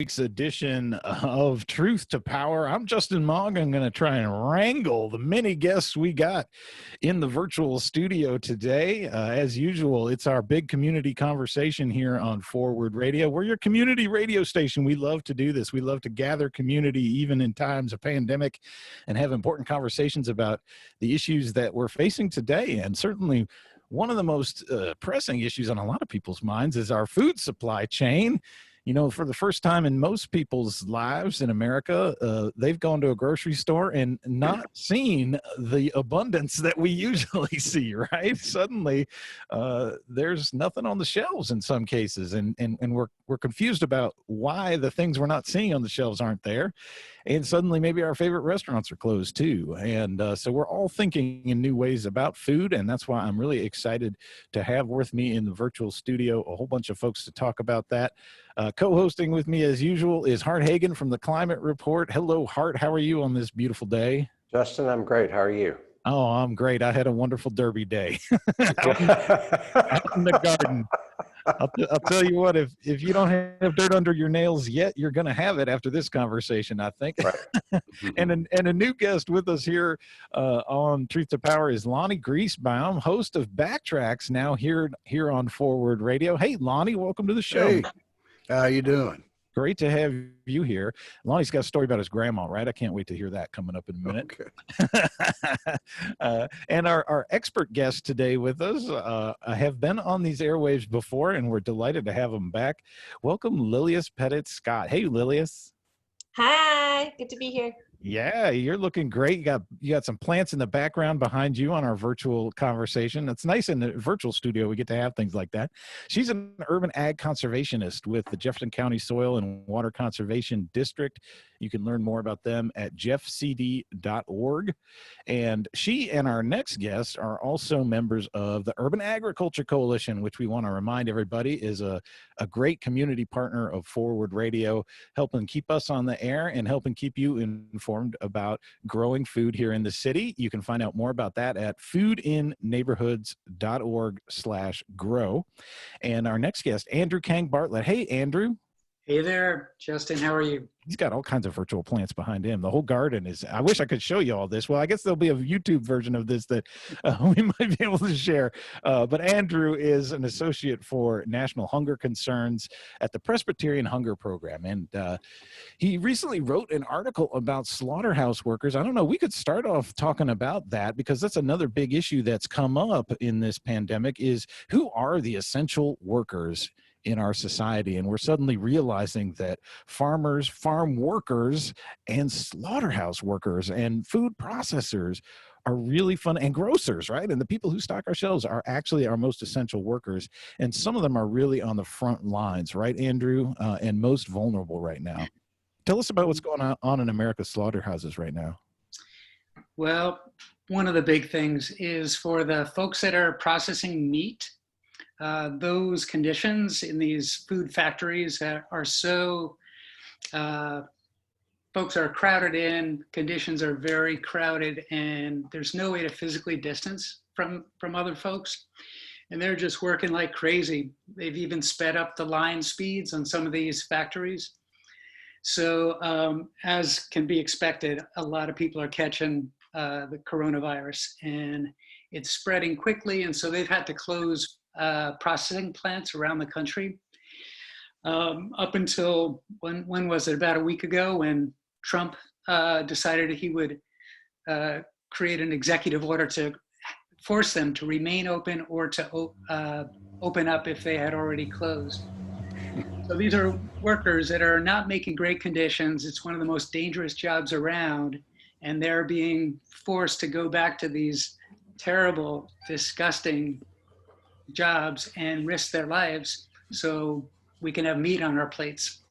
week's edition of Truth to Power. I'm Justin Mogg. I'm going to try and wrangle the many guests we got in the virtual studio today. As usual, it's our big community conversation here on Forward Radio. We're your community radio station. We love to do this. We love to gather community even in times of pandemic and have important conversations about the issues that we're facing today. And certainly one of the most pressing issues on a lot of people's minds is our food supply chain. You know, for the first time in most people's lives in America, they've gone to a grocery store and not seen the abundance that we usually see, right? Suddenly, there's nothing on the shelves in some cases, and we're confused about why the things we're not seeing on the shelves aren't there. And suddenly maybe our favorite restaurants are closed too. And so we're all thinking in new ways about food. And that's why I'm really excited to have with me in the virtual studio a whole bunch of folks to talk about that. Co-hosting with me as usual is Hart Hagan from the Climate Report. Hello, Hart. How are you on this beautiful day? Justin, I'm great. How are you? Oh, I'm great. I had a wonderful derby day out in the garden. I'll tell you what, if you don't have dirt under your nails yet, you're going to have it after this conversation, I think. Right. and a new guest with us here on Truth to Power is Lonnie Griesbaum, host of Backtracks, now here on Forward Radio. Hey, Lonnie, welcome to the show. Hey, how you doing? Great to have you here. Lonnie's got a story about his grandma, right? I can't wait to hear that coming up in a minute. Okay. And our expert guests today with us have been on these airwaves before, and we're delighted to have them back. Welcome, Lilias Pettit-Scott. Hey, Lilias. Hi, good to be here. Yeah, you're looking great. You got some plants in the background behind you on our virtual conversation. It's nice in the virtual studio. We get to have things like that. She's an urban ag conservationist with the Jefferson County Soil and Water Conservation District. You can learn more about them at jeffcd.org. And she and our next guest are also members of the Urban Agriculture Coalition, which we want to remind everybody is a great community partner of Forward Radio, helping keep us on the air and helping keep you informed about growing food here in the city. You can find out more about that at foodinneighborhoods.org/grow. And our next guest, Andrew Kang Bartlett. Hey, Andrew. Hey there, Justin. How are you? He's got all kinds of virtual plants behind him. The whole garden is, I wish I could show you all this. Well, I guess there'll be a YouTube version of this that we might be able to share. But Andrew is an associate for national hunger concerns at the Presbyterian Hunger Program. And he recently wrote an article about slaughterhouse workers. I don't know, we could start off talking about that because that's another big issue that's come up in this pandemic is who are the essential workers in our society. And we're suddenly realizing that farmers, farm workers, and slaughterhouse workers and food processors are really fun, and grocers, right? And the people who stock our shelves are actually our most essential workers. And some of them are really on the front lines, right, Andrew? And most vulnerable right now. Tell us about what's going on in America's slaughterhouses right now. Well, one of the big things is for the folks that are processing meat. Those conditions in these food factories are so, folks are crowded in, conditions are very crowded, and there's no way to physically distance from other folks. And they're just working like crazy. They've even sped up the line speeds on some of these factories. So as can be expected, a lot of people are catching the coronavirus, and it's spreading quickly. And so they've had to close processing plants around the country up until when was it, about a week ago, when Trump decided he would create an executive order to force them to remain open or to open up if they had already closed. So these are workers that are not making great conditions. It's one of the most dangerous jobs around, and they're being forced to go back to these terrible, disgusting jobs and risk their lives so we can have meat on our plates.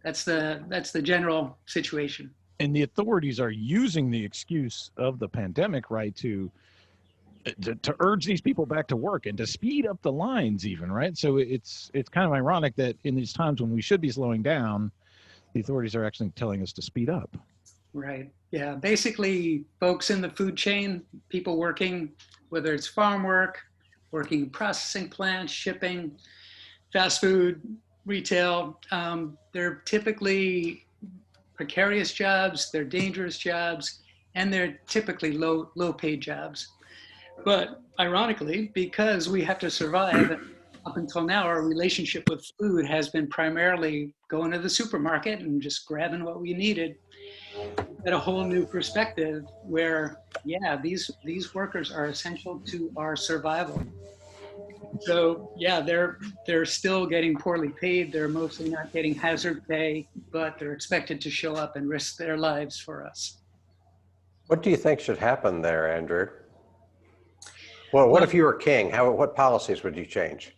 That's the general situation. And the authorities are using the excuse of the pandemic, right, to urge these people back to work and to speed up the lines even, right? So it's kind of ironic that in these times when we should be slowing down, the authorities are actually telling us to speed up. Right. Yeah. Basically, folks in the food chain, people working, whether it's farm work, working processing plants, shipping, fast food, retail. They're typically precarious jobs, they're dangerous jobs, and they're typically low paid jobs. But ironically, because we have to survive, up until now, our relationship with food has been primarily going to the supermarket and just grabbing what we needed. At a whole new perspective where, yeah, these workers are essential to our survival. So yeah, they're still getting poorly paid. They're mostly not getting hazard pay, but they're expected to show up and risk their lives for us. What do you think should happen there, Andrew? Well, what if you were king? What policies would you change?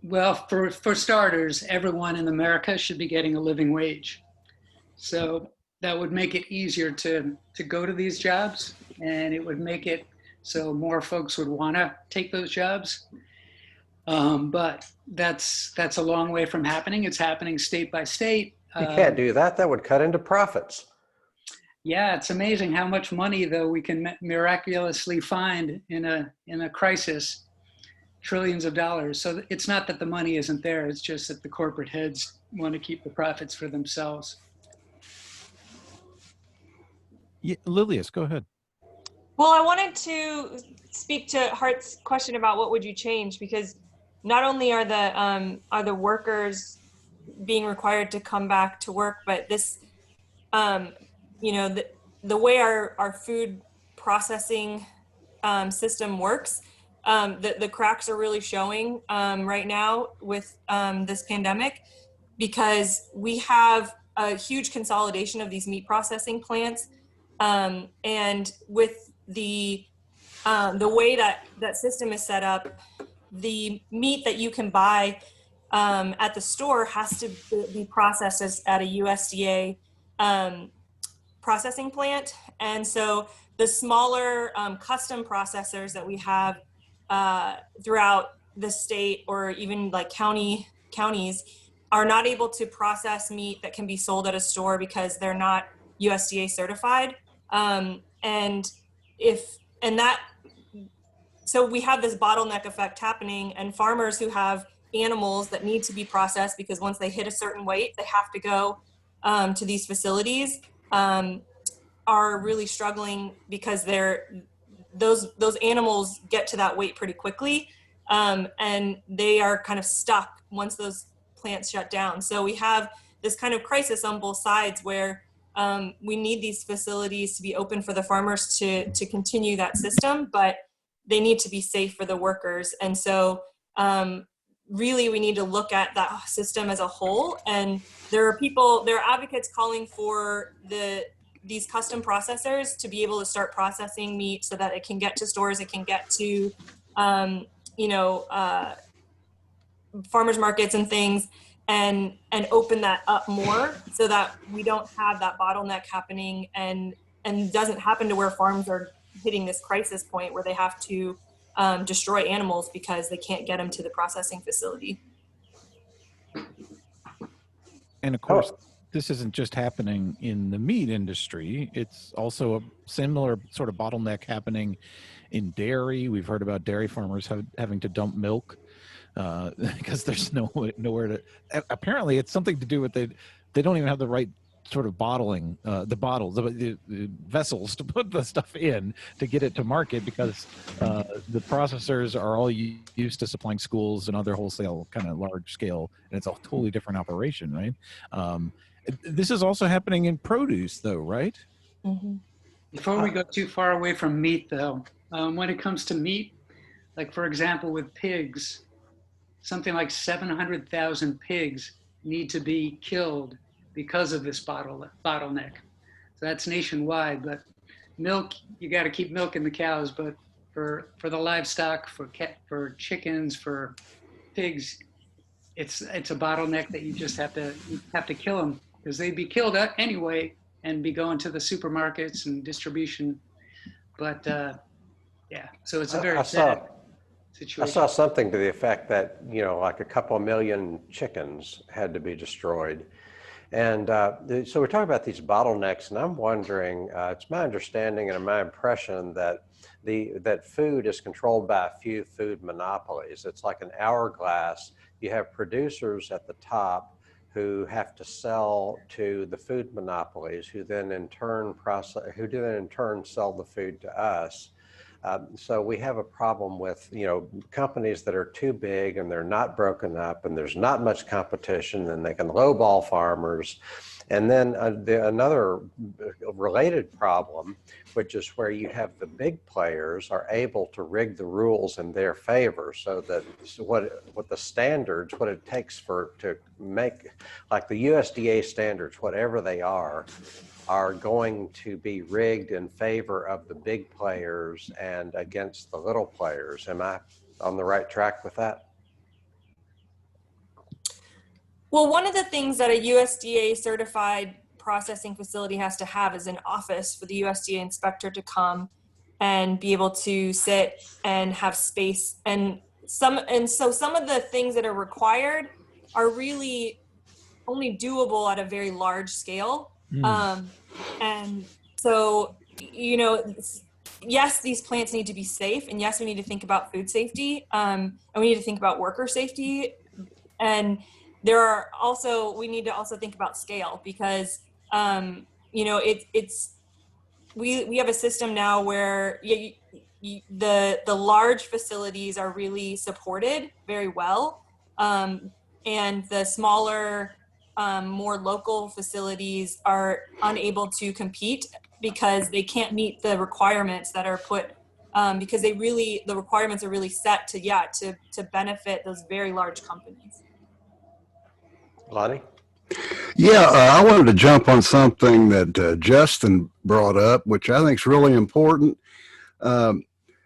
Well, for starters, everyone in America should be getting a living wage. So that would make it easier to go to these jobs, and it would make it so more folks would want to take those jobs. But that's a long way from happening. It's happening state by state. You can't do that. That would cut into profits. Yeah, it's amazing how much money, though, we can miraculously find in a crisis, trillions of dollars. So it's not that the money isn't there. It's just that the corporate heads want to keep the profits for themselves. Yeah, Lilias, go ahead. Well, I wanted to speak to Hart's question about what would you change, because not only are the workers being required to come back to work, but this, the way our food processing system works, the cracks are really showing right now with this pandemic, because we have a huge consolidation of these meat processing plants. And with the way that system is set up, the meat that you can buy at the store has to be processed at a USDA processing plant. And so the smaller custom processors that we have throughout the state, or even like counties, are not able to process meat that can be sold at a store because they're not USDA certified. So we have this bottleneck effect happening, and farmers who have animals that need to be processed, because once they hit a certain weight, they have to go to these facilities, are really struggling, because those animals get to that weight pretty quickly, and they are kind of stuck once those plants shut down. So we have this kind of crisis on both sides, where we need these facilities to be open for the farmers to continue that system, but they need to be safe for the workers. And so really we need to look at that system as a whole. And there are advocates calling for these custom processors to be able to start processing meat so that it can get to stores, it can get to farmers markets and things, and open that up more so that we don't have that bottleneck happening, and doesn't happen to where farms are hitting this crisis point where they have to destroy animals because they can't get them to the processing facility. And of course, this isn't just happening in the meat industry. It's also a similar sort of bottleneck happening in dairy. We've heard about dairy farmers having to dump milk because there's nowhere to. Apparently, it's something to do with they don't even have the right sort of bottling, the vessels to put the stuff in to get it to market, because the processors are all used to supplying schools and other wholesale kind of large scale, and it's a totally different operation, right? This is also happening in produce, though, right? Mm-hmm. Before we go too far away from meat, though, when it comes to meat, like for example with pigs, something like 700,000 pigs need to be killed because of this bottleneck. So that's nationwide. But milk, you got to keep milking the cows. But for the livestock, for chickens, for pigs, it's a bottleneck that you just have to kill them, because they'd be killed anyway and be going to the supermarkets and distribution. But yeah, so it's a very sad situation. I saw something to the effect that, like a couple million chickens had to be destroyed. And so we're talking about these bottlenecks, and I'm wondering, it's my understanding and my impression that that food is controlled by a few food monopolies. It's like an hourglass. you have producers at the top who have to sell to the food monopolies, who then in turn sell the food to us. So we have a problem with, companies that are too big and they're not broken up and there's not much competition and they can lowball farmers. And then another related problem, which is where you have the big players are able to rig the rules in their favor, so that what the standards, what it takes to make, like the USDA standards, whatever they are going to be rigged in favor of the big players and against the little players. Am I on the right track with that? Well, one of the things that a USDA certified processing facility has to have is an office for the USDA inspector to come and be able to sit and have space. So some of the things that are required are really only doable at a very large scale. And so, yes, these plants need to be safe, and yes, we need to think about food safety, and we need to think about worker safety. And we need to also think about scale, because we have a system now where the large facilities are really supported very well, and the smaller, more local facilities are unable to compete because they can't meet the requirements that are put, because the requirements are really set to benefit those very large companies. Lonnie? Yeah, I wanted to jump on something that Justin brought up, which I think is really important. I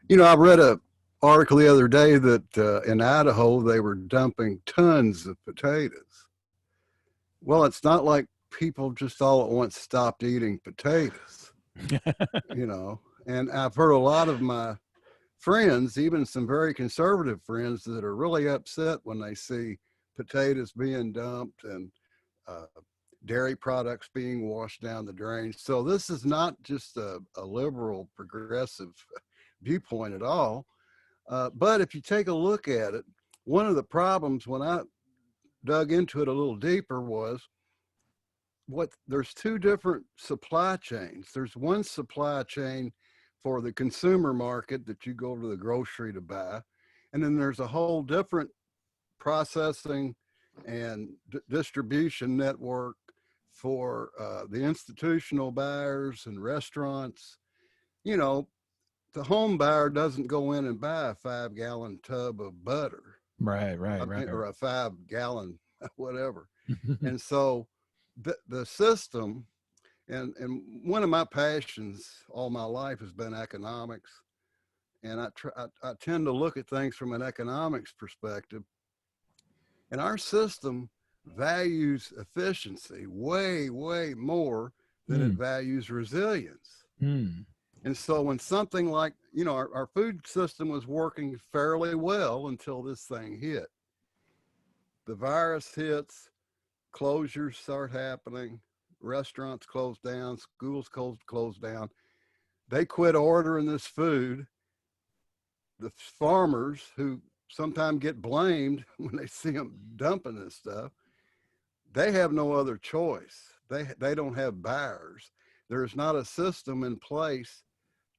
read an article the other day that in Idaho, they were dumping tons of potatoes. Well, it's not like people just all at once stopped eating potatoes, and I've heard a lot of my friends, even some very conservative friends, that are really upset when they see potatoes being dumped and dairy products being washed down the drain. So this is not just a liberal progressive viewpoint at all. But if you take a look at it, one of the problems when I dug into it a little deeper was there's two different supply chains. There's one supply chain for the consumer market that you go to the grocery to buy. And then there's a whole different processing and distribution network for the institutional buyers and restaurants. The home buyer doesn't go in and buy a 5-gallon tub of butter. Right. Or a 5-gallon whatever. And so the system, and one of my passions all my life has been economics. And I tend to look at things from an economics perspective. And our system values efficiency way, way more than it values resilience. And so when something like, our food system was working fairly well until this thing hit. The virus hits, closures start happening, restaurants close down, schools close down. They quit ordering this food. The farmers, who sometimes get blamed when they see them dumping this stuff, they have no other choice. They don't have buyers. There's not a system in place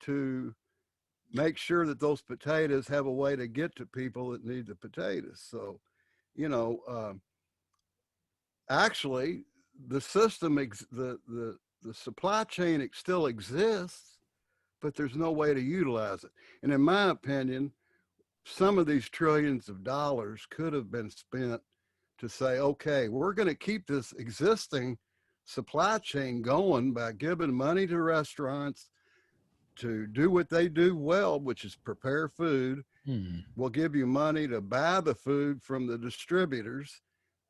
to make sure that those potatoes have a way to get to people that need the potatoes. So, actually the system, the supply chain still exists, but there's no way to utilize it. And in my opinion, some of these trillions of dollars could have been spent to say, okay, we're going to keep this existing supply chain going by giving money to restaurants to do what they do well, which is prepare food. We'll give you money to buy the food from the distributors,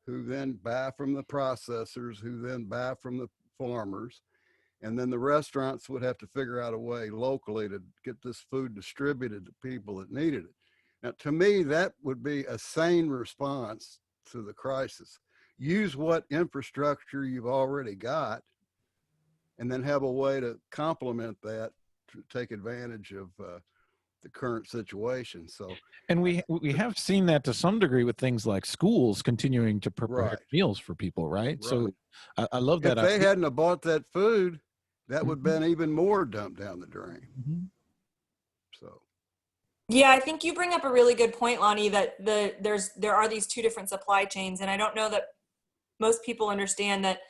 who then buy from the processors, who then buy from the farmers. And then the restaurants would have to figure out a way locally to get this food distributed to people that needed it. Now, to me, that would be a sane response to the crisis. Use what infrastructure you've already got, and then have a way to complement that to take advantage of the current situation. So, And we have seen that to some degree with things like schools continuing to prepare Right. meals for people, right? So I love if that. they hadn't have bought that food, that would have Mhm. been even more dumped down the drain. Mhm. So, Yeah, I think you bring up a really good point, Lonnie, that there are these two different supply chains, and I don't know that most people understand that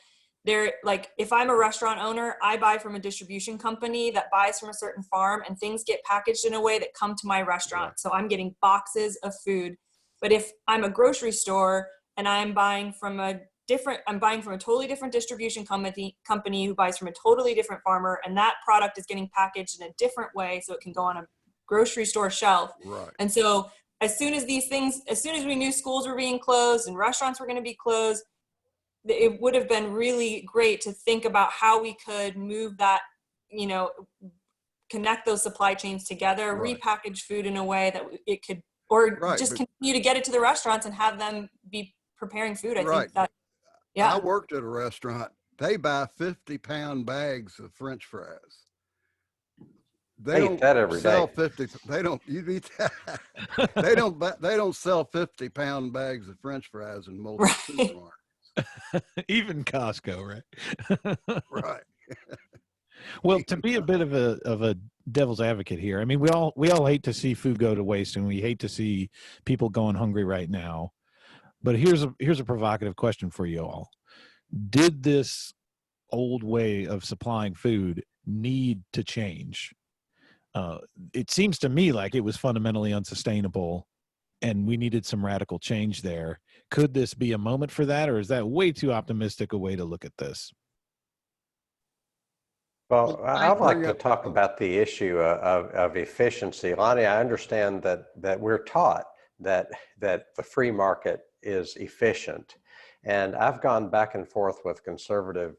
they're like, if I'm a restaurant owner, I buy from a distribution company that buys from a certain farm, and things get packaged in a way that come to my restaurant. Right. So I'm getting boxes of food. But if I'm a grocery store and I'm buying from a totally different distribution company who buys from a totally different farmer, and that product is getting packaged in a different way so it can go on a grocery store shelf. right. And so as soon as we knew schools were being closed and restaurants were going to be closed, it would have been really great to think about how we could move that, connect those supply chains together, Right. repackage food in a way that it could, or Right, just but- continue to get it to the restaurants and have them be preparing food. I Right. think that, yeah. I worked at a restaurant. They buy 50-pound bags of French fries. They I eat don't that every sell day. 50. They don't. You eat that. They don't sell 50-pound bags of French fries in multiple Right. supermarkets. Even Costco, right? Right. Well, to be a bit of a devil's advocate here, I mean, we all hate to see food go to waste, and we hate to see people going hungry right now. But here's a provocative question for you all: did this old way of supplying food need to change? It seems to me like it was fundamentally unsustainable, and we needed some radical change there. Could this be a moment for that, or is that way too optimistic a way to look at this? Well, I I'd like bring to up- talk about the issue of efficiency. Lonnie, I understand that we're taught that the free market is efficient. And I've gone back and forth with conservative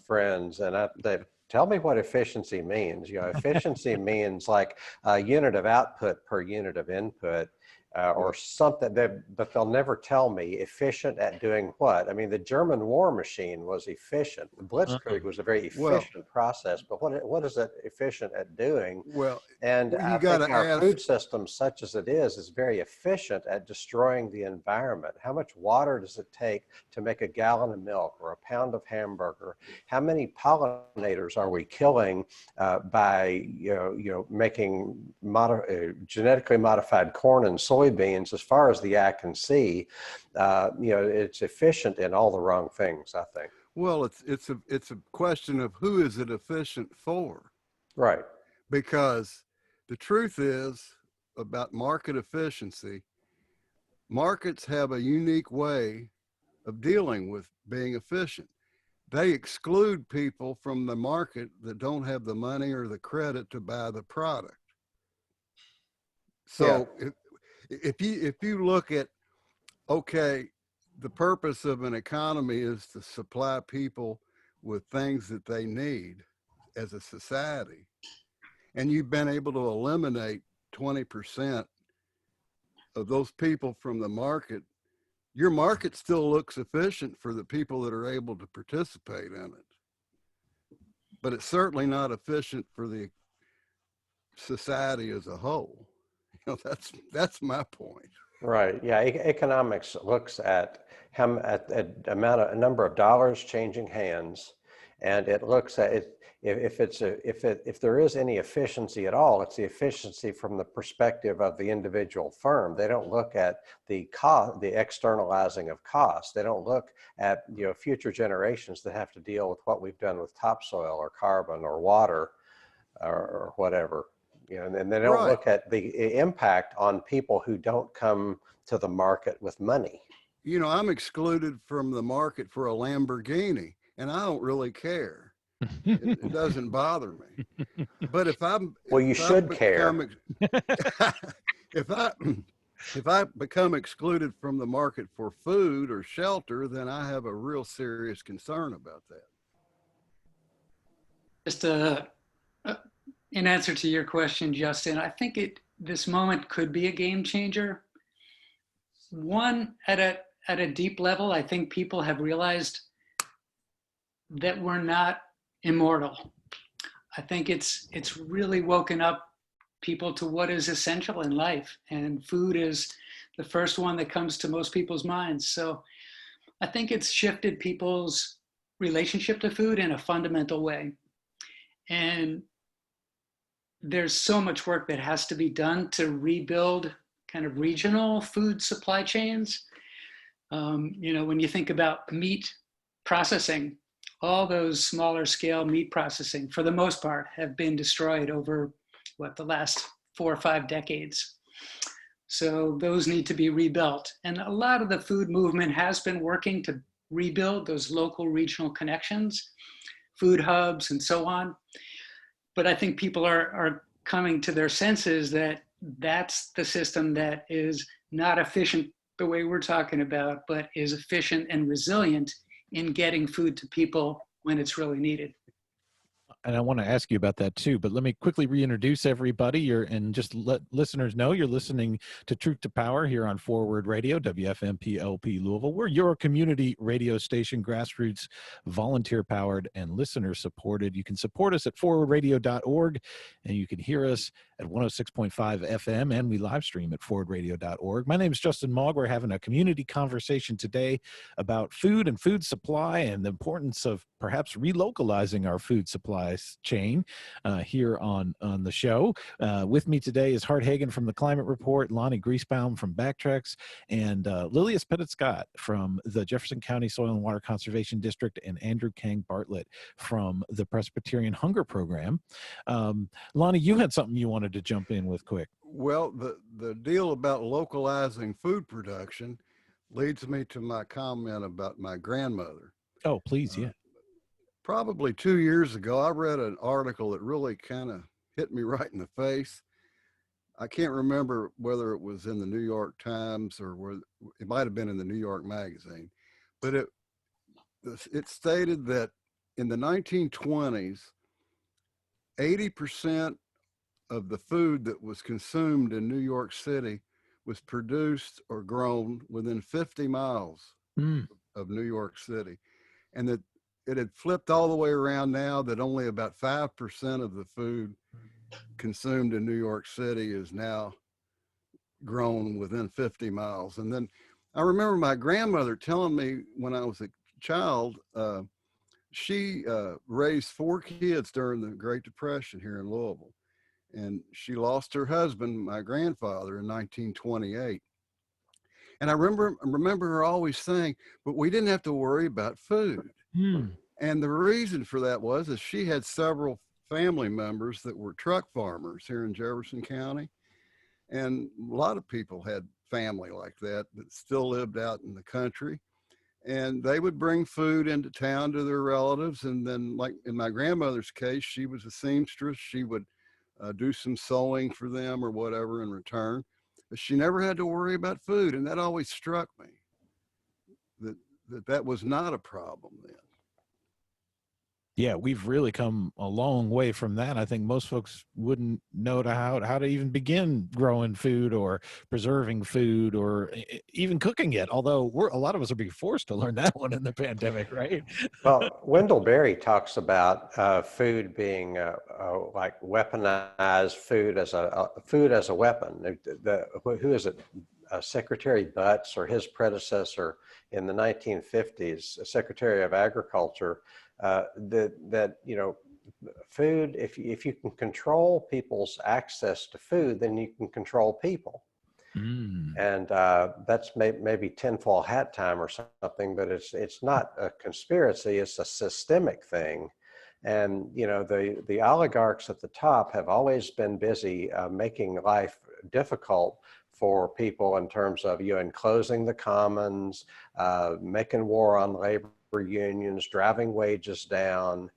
friends, and they tell me what efficiency means. Efficiency means like a unit of output per unit of input. Or something, but they'll never tell me efficient at doing what. I mean, the German war machine was efficient. The Blitzkrieg was a very efficient process, but what is it efficient at doing? Well, And you I got think to our ask. food system, such as it is very efficient at destroying the environment. How much water does it take to make a gallon of milk or a pound of hamburger? How many pollinators are we killing by making genetically modified corn and soybeans? As far as the eye can see, it's efficient in all the wrong things, I think. Well, it's a question of who is it efficient for? Right. Because the truth is about market efficiency, markets have a unique way of dealing with being efficient. They exclude people from the market that don't have the money or the credit to buy the product. So if you look at, okay, the purpose of an economy is to supply people with things that they need as a society, and you've been able to eliminate 20% of those people from the market, your market still looks efficient for the people that are able to participate in it. But it's certainly not efficient for the society as a whole. That's my point. Right. Yeah. Economics looks at a number of dollars changing hands, and it looks at it. If there is any efficiency at all, it's the efficiency from the perspective of the individual firm. They don't look at the cost, the externalizing of costs. They don't look at future generations that have to deal with what we've done with topsoil or carbon or water or whatever. And they don't look at the impact on people who don't come to the market with money. I'm excluded from the market for a Lamborghini, and I don't really care. It doesn't bother me. But if you should care. If I become excluded from the market for food or shelter, then I have a real serious concern about that. Just in answer to your question, Justin, I think this moment could be a game changer. One, at a deep level, I think people have realized that we're not immortal. I think it's really woken up people to what is essential in life. And food is the first one that comes to most people's minds. So I think it's shifted people's relationship to food in a fundamental way. And there's so much work that has to be done to rebuild kind of regional food supply chains. When you think about meat processing, all those smaller scale meat processing, for the most part, have been destroyed over the last 4 or 5 decades. So those need to be rebuilt. And a lot of the food movement has been working to rebuild those local regional connections, food hubs and so on. But I think people are coming to their senses that that's the system that is not efficient the way we're talking about, but is efficient and resilient in getting food to people when it's really needed. And I want to ask you about that too, but let me quickly reintroduce everybody and just let listeners know you're listening to Truth to Power here on Forward Radio, WFMP-LP Louisville. We're your community radio station, grassroots, volunteer-powered, and listener-supported. You can support us at forwardradio.org, and you can hear us at 106.5 FM, and we live stream at forwardradio.org. My name is Justin Mogg. We're having a community conversation today about food and food supply and the importance of perhaps relocalizing our food supply chain here on the show. With me today is Hart Hagan from the Climate Report, Lonnie Griesbaum from Backtracks, and Lilias Petit-Scott from the Jefferson County Soil and Water Conservation District, and Andrew Kang Bartlett from the Presbyterian Hunger Program. Lonnie, you had something you wanted to jump in with quick. Well, the deal about localizing food production leads me to my comment about my grandmother. Oh, please, yeah. Probably 2 years ago, I read an article that really kind of hit me right in the face. I can't remember whether it was in the New York Times or it might have been in the New York Magazine, but it stated that in the 1920s, 80% of the food that was consumed in New York City was produced or grown within 50 miles of New York City. And that it had flipped all the way around now, that only about 5% of the food consumed in New York City is now grown within 50 miles. And then I remember my grandmother telling me when I was a child, she raised 4 kids during the Great Depression here in Louisville. And she lost her husband, my grandfather, in 1928. And I remember her always saying, but we didn't have to worry about food. And the reason for that was she had several family members that were truck farmers here in Jefferson County. And a lot of people had family like that still lived out in the country. And they would bring food into town to their relatives. And then, like in my grandmother's case, she was a seamstress. She would do some sewing for them or whatever in return. But she never had to worry about food. And that always struck me, that was not a problem then. Yeah, we've really come a long way from that. I think most folks wouldn't know how to even begin growing food or preserving food or even cooking it, although a lot of us are being forced to learn that one in the pandemic, right? Well, Wendell Berry talks about food being like weaponized food as a weapon. Who is it? Secretary Butts, or his predecessor in the 1950s, Secretary of Agriculture, that food, if you can control people's access to food, then you can control people. And that's maybe tinfoil hat time or something, but it's not a conspiracy, it's a systemic thing. And the oligarchs at the top have always been busy making life difficult for people in terms of enclosing the commons, making war on labor unions, driving wages down,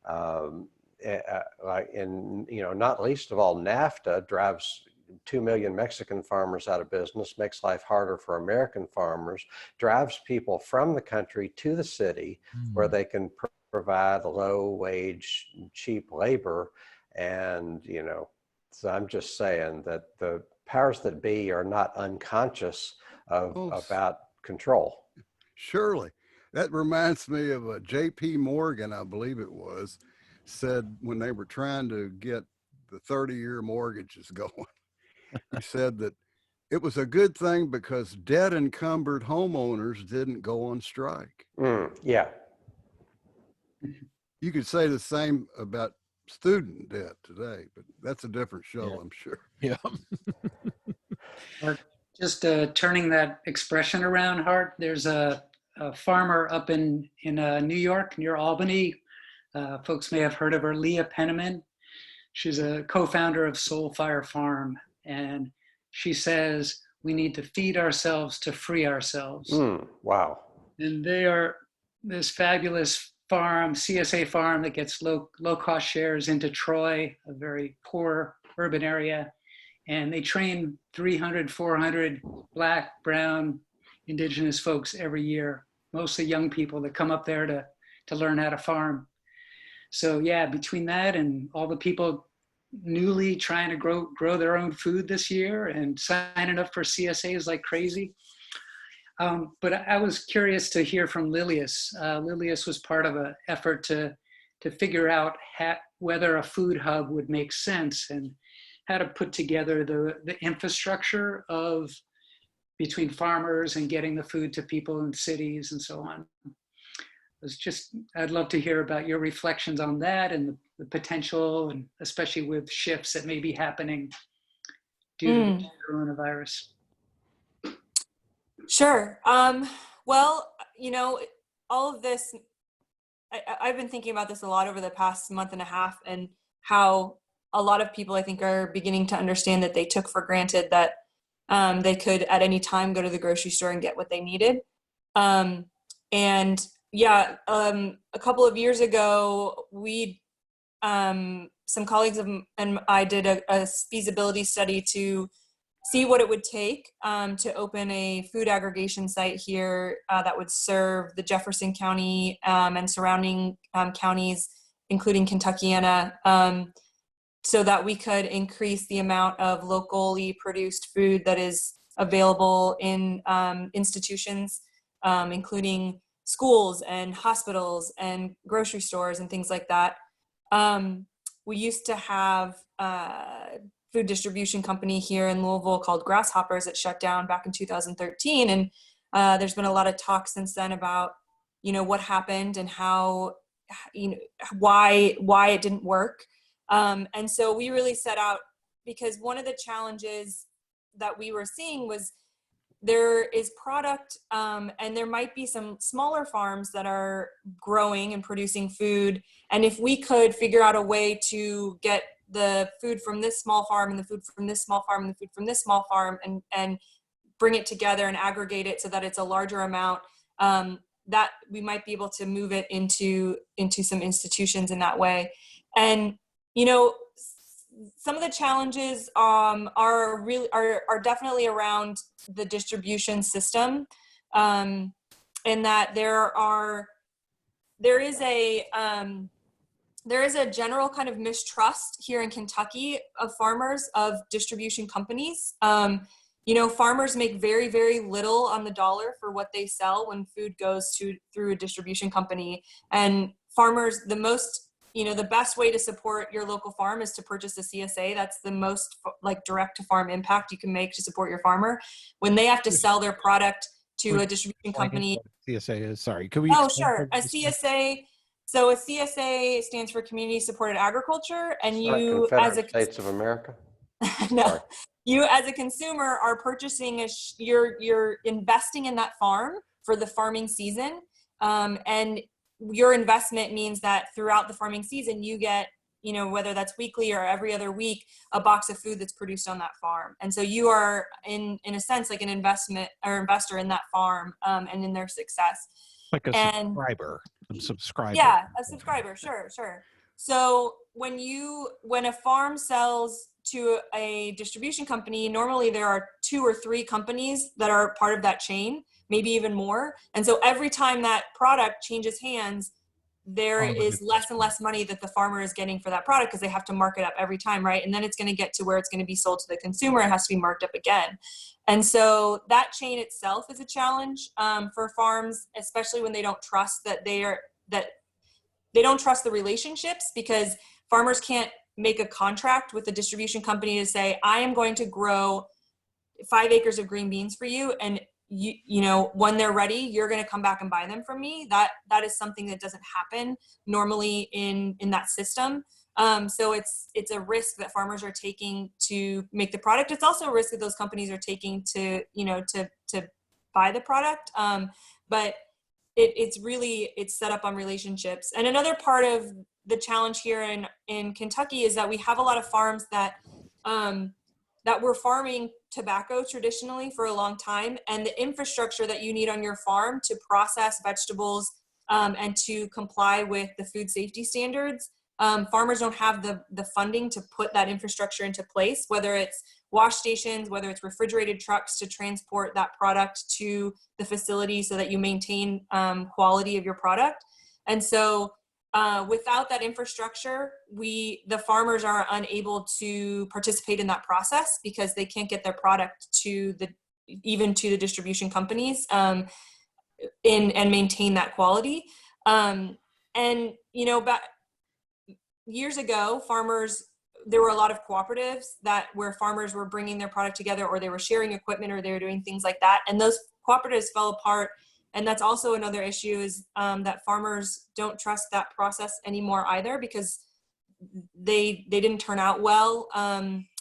like not least of all, NAFTA drives 2 million Mexican farmers out of business, makes life harder for American farmers, drives people from the country to the city where they can provide low wage, cheap labor. And, so I'm just saying that the powers that be are not unconscious about control. Surely. That reminds me of J.P. Morgan, I believe it was, said when they were trying to get the 30-year mortgage is going. He said that it was a good thing because debt encumbered homeowners didn't go on strike. Yeah. You could say the same about student debt today, but that's a different show, Yeah. I'm sure. Yeah. Just turning that expression around, Hart, there's a farmer up in New York near Albany. Folks may have heard of her, Leah Penniman. She's a co-founder of Soul Fire Farm, and she says we need to feed ourselves to free ourselves. Wow. And they are this fabulous farm, CSA farm, that gets low cost shares into Troy, a very poor urban area. And they train 300, 400 Black, brown, indigenous folks every year, mostly young people that come up there to learn how to farm. So yeah, between that and all the people newly trying to grow their own food this year and signing up for CSAs like crazy. But I was curious to hear from Lilias. Lilias was part of an effort to figure out whether a food hub would make sense and how to put together the infrastructure of between farmers and getting the food to people in cities and so on. I'd love to hear about your reflections on that and the potential, and especially with shifts that may be happening due to the coronavirus. Sure. Well, all of this, I've been thinking about this a lot over the past month and a half, and how a lot of people, I think, are beginning to understand that they took for granted that they could at any time go to the grocery store and get what they needed. And yeah, a couple of years ago, some colleagues and I did a feasibility study to see what it would take to open a food aggregation site here that would serve the Jefferson County and surrounding counties, including Kentuckiana, so that we could increase the amount of locally produced food that is available in institutions, including schools and hospitals and grocery stores and things like that. We used to have food distribution company here in Louisville called Grasshoppers that shut down back in 2013. And there's been a lot of talk since then about, what happened and how, why it didn't work. And so we really set out, because one of the challenges that we were seeing was there is product, and there might be some smaller farms that are growing and producing food. And if we could figure out a way to get the food from this small farm and the food from this small farm and the food from this small farm and bring it together and aggregate it so that it's a larger amount, that we might be able to move it into some institutions in that way. And, some of the challenges are definitely around the distribution system, in that there is a general kind of mistrust here in Kentucky of farmers, of distribution companies. Farmers make very, very little on the dollar for what they sell when food goes through a distribution company. And farmers, the best way to support your local farm is to purchase a CSA. That's the most direct to farm impact you can make to support your farmer. When they have to sell their product to a distribution company. CSA is, sorry. Could we? Oh, sure. A CSA. So a CSA stands for Community Supported Agriculture, and you, as a States of America. No, Sorry. You as a consumer are purchasing you're investing in that farm for the farming season, and your investment means that throughout the farming season you get, whether that's weekly or every other week, a box of food that's produced on that farm. And so you are in a sense like an investor in that farm, and in their success. Like a subscriber. Yeah, a subscriber. Sure. So when a farm sells to a distribution company, normally there are 2 or 3 companies that are part of that chain, maybe even more. And so every time that product changes hands, there is less and less money that the farmer is getting for that product, because they have to mark it up every time, right? And then it's going to get to where it's going to be sold to the consumer. It has to be marked up again. And so that chain itself is a challenge for farms, especially when they don't trust they don't trust the relationships, because farmers can't make a contract with the distribution company to say, I am going to grow 5 acres of green beans for you, and you know, when they're ready, you're going to come back and buy them from me. That is something that doesn't happen normally in that system. So it's a risk that farmers are taking to make the product. It's also a risk that those companies are taking to, you know, to buy the product. But it's set up on relationships. And another part of the challenge here in Kentucky is that we have a lot of farms that were farming tobacco traditionally for a long time, and the infrastructure that you need on your farm to process vegetables and to comply with the food safety standards, farmers don't have the funding to put that infrastructure into place, whether it's wash stations, whether it's refrigerated trucks to transport that product to the facility so that you maintain quality of your product. And so without that infrastructure, the farmers are unable to participate in that process because they can't get their product even to the distribution companies and maintain that quality. And, you know, years ago, there were a lot of cooperatives where farmers were bringing their product together, or they were sharing equipment, or they were doing things like that. And those cooperatives fell apart. And that's also another issue, is that farmers don't trust that process anymore either, because they didn't turn out well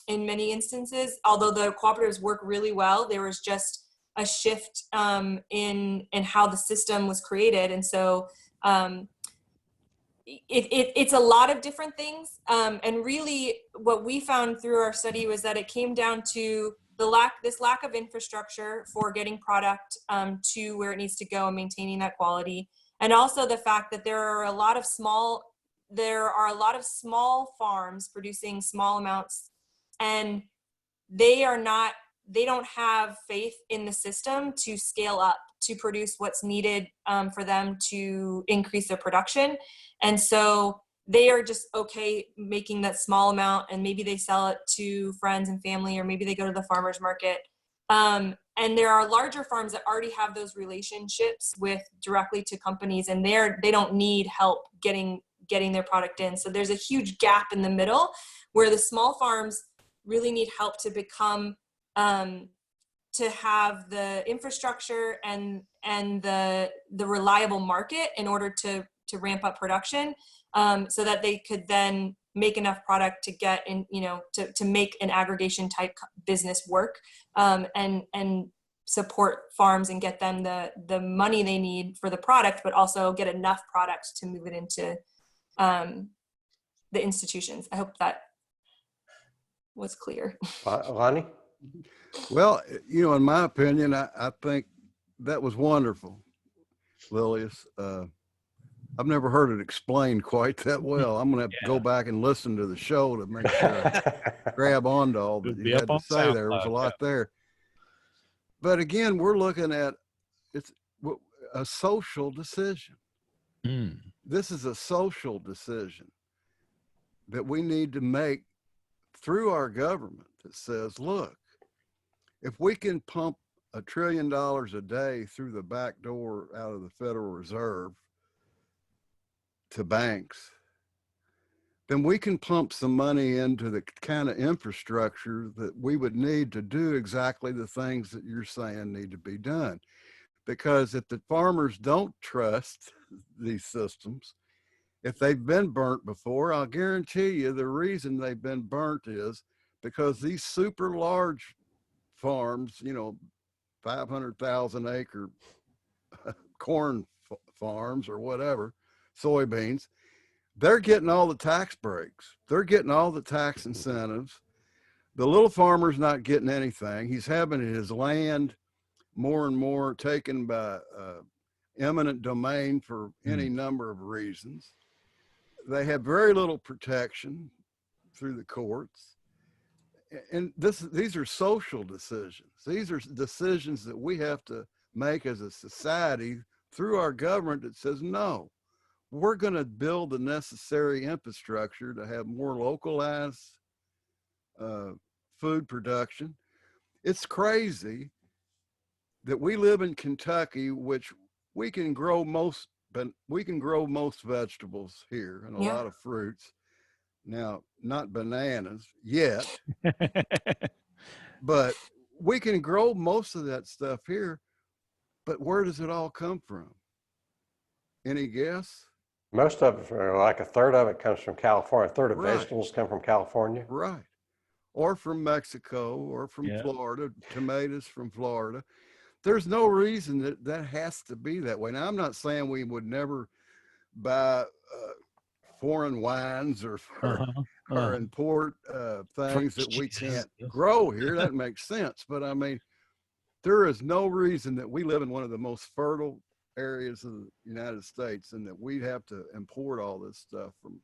in many instances. Although the cooperatives work really well, there was just a shift in how the system was created. And so it's a lot of different things. And really what we found through our study was that it came down to this lack of infrastructure for getting product to where it needs to go and maintaining that quality. And also the fact that there are a lot of small farms producing small amounts, and they don't have faith in the system to scale up to produce what's needed for them to increase their production. And so they are just okay making that small amount, and maybe they sell it to friends and family, or maybe they go to the farmer's market. And there are larger farms that already have those relationships directly to companies, and they don't need help getting their product in. So there's a huge gap in the middle where the small farms really need help to become to have the infrastructure and the reliable market in order to ramp up production, so that they could then make enough product to get in, you know, to make an aggregation type business work, and support farms and get them the money they need for the product, but also get enough product to move it into the institutions. I hope that was clear. Lonnie? Well, you know, in my opinion, I think that was wonderful, Lilias. I've never heard it explained quite that well. I'm going to have to go back and listen to the show to make sure I grab onto all that you had to say. There was a lot there. But again, we're looking at it's a social decision. This is a social decision that we need to make through our government that says, look, if we can pump $1 trillion a day through the back door out of the Federal Reserve to banks, then we can pump some money into the kind of infrastructure that we would need to do exactly the things that you're saying need to be done. Because if the farmers don't trust these systems, if they've been burnt before, I'll guarantee you the reason they've been burnt is because these super large farms, you know, 500,000 acre corn farms or whatever, soybeans, they're getting all the tax breaks. They're getting all the tax incentives. The little farmer's not getting anything. He's having his land more and more taken by eminent domain for any number of reasons. They have very little protection through the courts. And these are social decisions. These are decisions that we have to make as a society through our government that says, no, we're going to build the necessary infrastructure to have more localized food production. It's crazy that we live in Kentucky, which we can grow most vegetables here and a lot of fruits. Now, not bananas yet, but we can grow most of that stuff here. But where does it all come from? Any guess? Most of it, like a third of it comes from California. A third of Right. vegetables come from California. Right. Or from Mexico or from Yeah. Florida, tomatoes from Florida. There's no reason that that has to be that way. Now, I'm not saying we would never buy foreign wines or import things that we can't grow here. That makes sense. But I mean, there is no reason that we live in one of the most fertile areas of the United States and that we'd have to import all this stuff from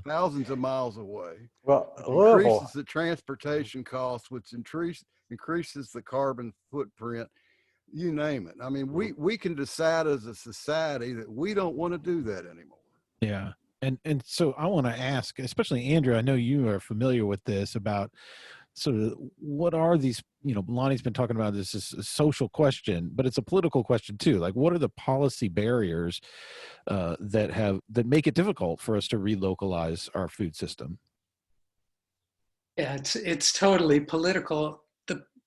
thousands of miles away. Well, It Louisville, increases the transportation costs, which increases the carbon footprint. You name it. I mean, we can decide as a society that we don't want to do that anymore. Yeah. And so I want to ask, especially Andrew, I know you are familiar with this, about sort of what are these, Lonnie's been talking about this is a social question, but it's a political question too. Like, what are the policy barriers that make it difficult for us to relocalize our food system? Yeah, it's totally political.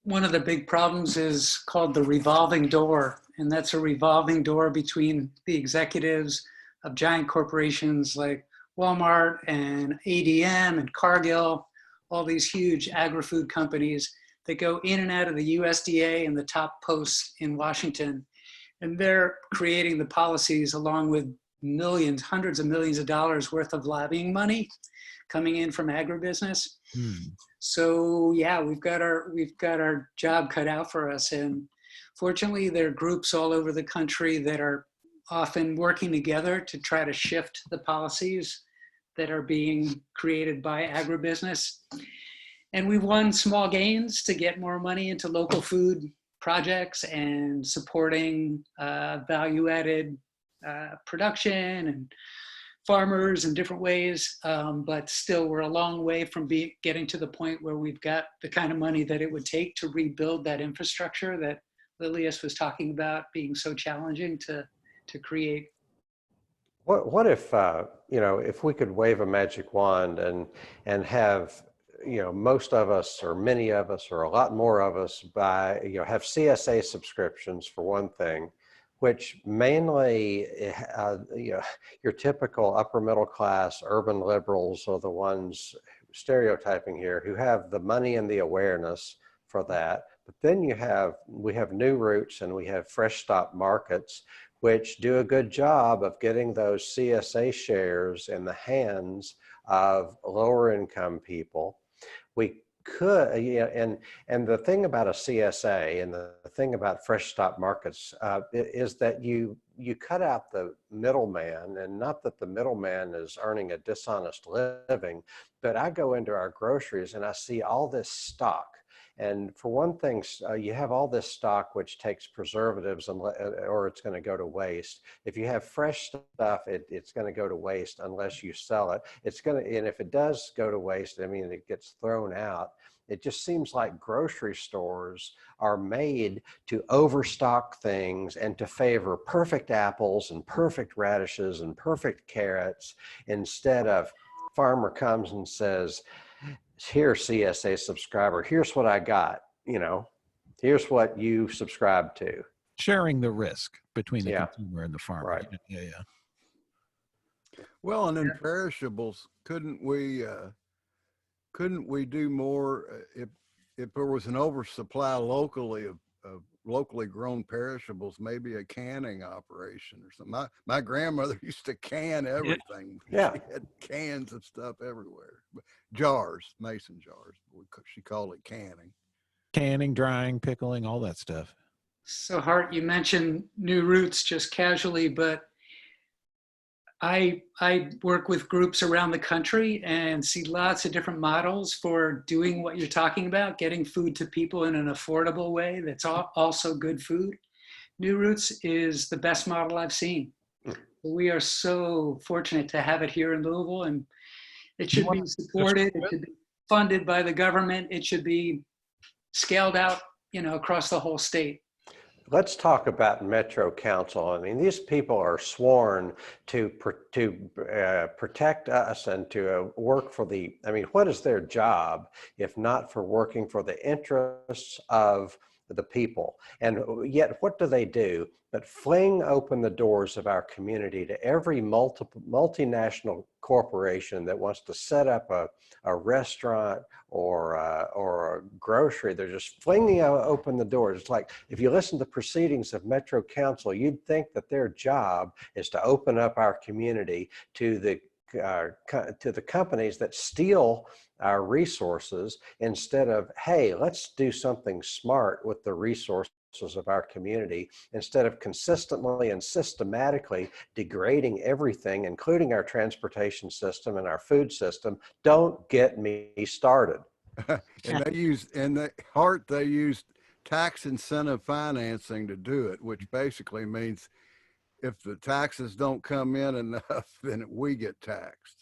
One of the big problems is called the revolving door, and that's a revolving door between the executives of giant corporations like Walmart and ADM and Cargill, all these huge agri-food companies that go in and out of the USDA and the top posts in Washington. And they're creating the policies along with millions, hundreds of millions of dollars worth of lobbying money coming in from agribusiness. So yeah, we've got our job cut out for us. And fortunately, there are groups all over the country that are often working together to try to shift the policies that are being created by agribusiness. And we've won small gains to get more money into local food projects and supporting value-added production and farmers in different ways. But still, we're a long way from getting to the point where we've got the kind of money that it would take to rebuild that infrastructure that Lilias was talking about being so challenging to create. what if if we could wave a magic wand and have most of us or many of us or a lot more of us have CSA subscriptions for one thing, which mainly your typical upper middle class urban liberals are the ones, stereotyping here, who have the money and the awareness for that. But then we have New Roots and we have Fresh Stop Markets, which do a good job of getting those CSA shares in the hands of lower income people. We could, and the thing about a CSA and the thing about Fresh Stop Markets is that you cut out the middleman, and not that the middleman is earning a dishonest living, but I go into our groceries and I see all this stock. And for one thing, you have all this stock which takes preservatives or it's going to go to waste. If you have fresh stuff, it's going to go to waste unless you sell it. And if it does go to waste, I mean, it gets thrown out. It just seems like grocery stores are made to overstock things and to favor perfect apples and perfect radishes and perfect carrots, instead of farmer comes and says, here, CSA subscriber, here's what I got, here's what you subscribe to. Sharing the risk between the consumer and the farmer. Right. Yeah. Well, and in perishables, couldn't we do more if there was an oversupply locally of locally grown perishables, maybe a canning operation or something. My grandmother used to can everything. Yeah. She had cans of stuff everywhere. Jars, mason jars. She called it canning. Canning, drying, pickling, all that stuff. So Hart, you mentioned New Roots just casually, but I work with groups around the country and see lots of different models for doing what you're talking about, getting food to people in an affordable way that's also good food. New Roots is the best model I've seen. We are so fortunate to have it here in Louisville, and it should be supported. It should be funded by the government. It should be scaled out, across the whole state. let's talk about Metro Council. I mean, these people are sworn to protect us and to work for the, I mean, what is their job if not for working for the interests of the people? And yet, what do they do but fling open the doors of our community to every multinational corporation that wants to set up a restaurant or a grocery? They're just flinging open the doors. It's like, if you listen to proceedings of Metro Council, you'd think that their job is to open up our community to the companies that steal our resources, instead of, hey, let's do something smart with the resources of our community, instead of consistently and systematically degrading everything, including our transportation system and our food system. Don't get me started. And they used tax incentive financing to do it, which basically means if the taxes don't come in enough, then we get taxed.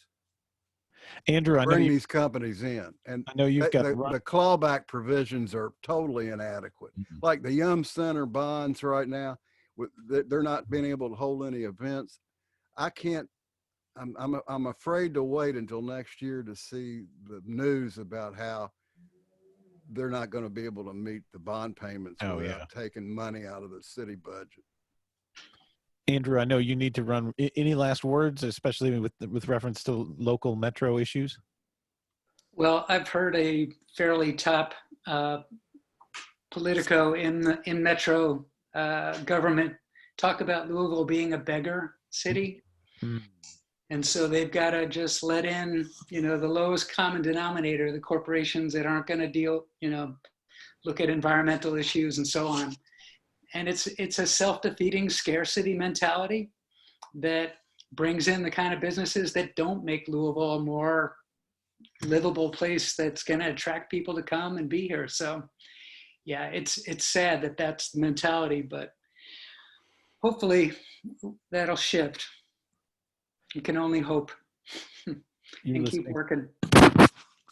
Andrew, Bring these companies in, and I know you've got the clawback provisions are totally inadequate. Like the Yum Center bonds right now, they're not being able to hold any events. I'm afraid to wait until next year to see the news about how they're not going to be able to meet the bond payments without taking money out of the city budget. Andrew, I know you need to run. Any last words, especially with reference to local metro issues? Well, I've heard a fairly top politico in metro government talk about Louisville being a beggar city. Mm. And so they've got to just let in, the lowest common denominator, the corporations that aren't going to look at environmental issues and so on. And it's a self-defeating scarcity mentality that brings in the kind of businesses that don't make Louisville a more livable place that's going to attract people to come and be here. So yeah, it's sad that that's the mentality, but hopefully that'll shift. You can only hope and keep working.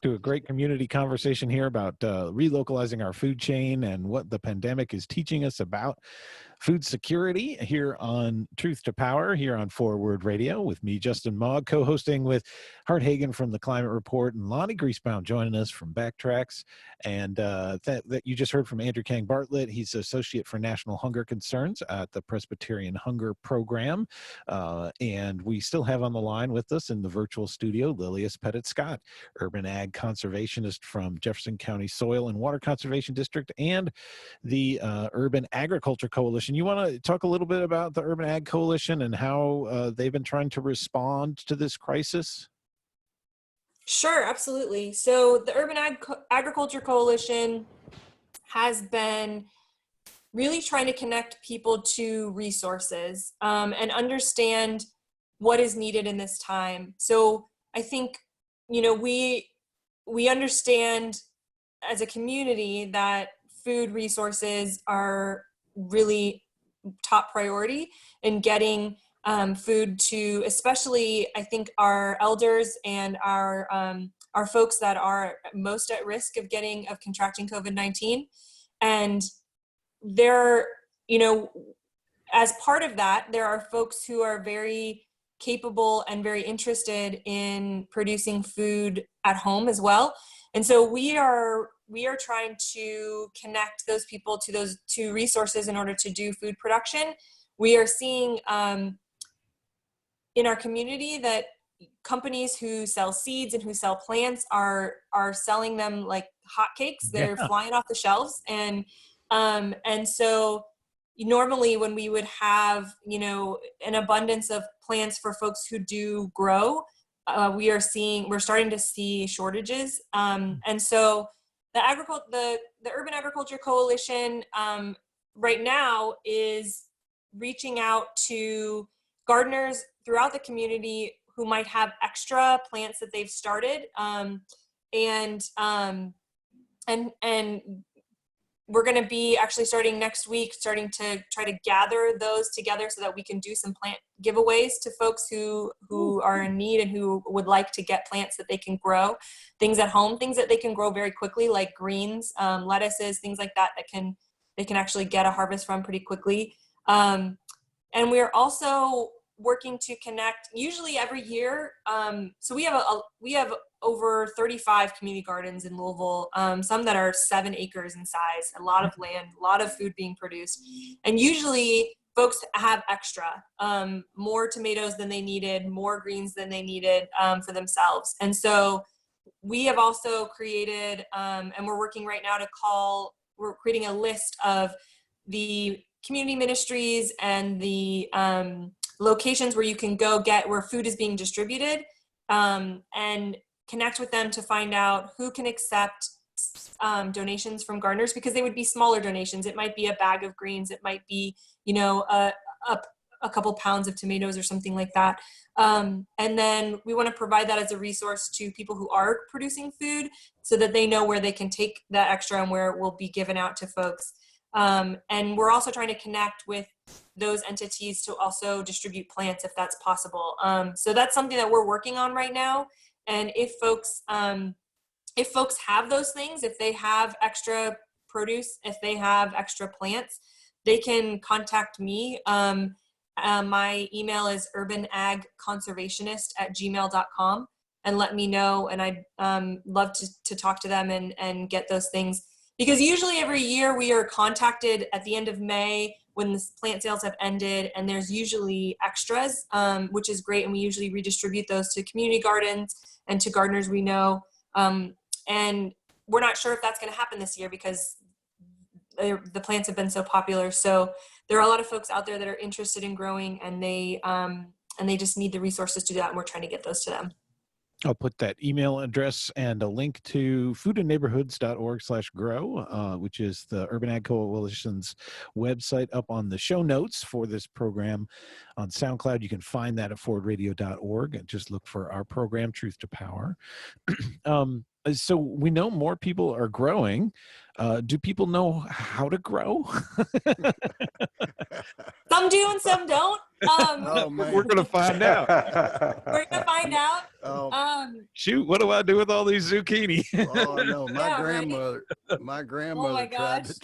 To a great community conversation here about relocalizing our food chain and what the pandemic is teaching us about food security here on Truth to Power, here on Forward Radio, with me, Justin Mogg, co-hosting with Hart Hagan from the Climate Report, and Lonnie Griesbaum joining us from Backtracks. And that you just heard from Andrew Kang Bartlett. He's Associate for National Hunger Concerns at the Presbyterian Hunger Program. And we still have on the line with us in the virtual studio, Lilias Pettit-Scott, urban ag conservationist from Jefferson County Soil and Water Conservation District and the Urban Agriculture Coalition. You want to talk a little bit about the Urban Ag Coalition and how they've been trying to respond to this crisis? Sure, absolutely. So the Urban Agriculture Coalition has been really trying to connect people to resources and understand what is needed in this time. So I think, we understand as a community that food resources are really top priority in getting food to, especially I think our elders and our folks that are most at risk of contracting COVID-19. And there, as part of that, there are folks who are very capable and very interested in producing food at home as well. And so we are trying to connect those people to those two resources in order to do food production. We are seeing in our community that companies who sell seeds and who sell plants are selling them like hotcakes. They're flying off the shelves. And so normally when we would have, an abundance of plants for folks who do grow, we're starting to see shortages. And so the Urban Agriculture Coalition right now is reaching out to gardeners throughout the community who might have extra plants that they've started, and we're going to be actually starting next week, starting to try to gather those together so that we can do some plant giveaways to folks who are in need and who would like to get plants that they can grow, things at home, things that they can grow very quickly, like greens, lettuces, things like that can they can actually get a harvest from pretty quickly. And we're also working to connect usually every year. So we have over 35 community gardens in Louisville, some that are 7 acres in size, a lot of land, a lot of food being produced. And usually folks have extra, more tomatoes than they needed, more greens than they needed for themselves. And so we have also created, and we're working right now we're creating a list of the community ministries and the locations where you can go get where food is being distributed, and connect with them to find out who can accept donations from gardeners, because they would be smaller donations. It might be a bag of greens. It might be, a couple pounds of tomatoes or something like that. And then we want to provide that as a resource to people who are producing food so that they know where they can take that extra and where it will be given out to folks. And we're also trying to connect with those entities to also distribute plants if that's possible. So that's something that we're working on right now. And if folks have those things, if they have extra produce, if they have extra plants, they can contact me. My email is urbanagconservationist@gmail.com, and let me know. And I'd love to talk to them and get those things. Because usually every year we are contacted at the end of May when the plant sales have ended, and there's usually extras, which is great. And we usually redistribute those to community gardens and to gardeners we know. And we're not sure if that's going to happen this year because the plants have been so popular. So there are a lot of folks out there that are interested in growing, and they just need the resources to do that. And we're trying to get those to them. I'll put that email address and a link to foodandneighborhoods.org/grow, which is the Urban Ag Coalition's website, up on the show notes for this program on SoundCloud. You can find that at forwardradio.org and just look for our program, Truth to Power. So we know more people are growing. Do people know how to grow? Some do and some don't. Oh, man. We're going to find out. We're going to find out. Shoot, what do I do with all these zucchini? Oh, no. Yeah, My grandmother tried gosh. to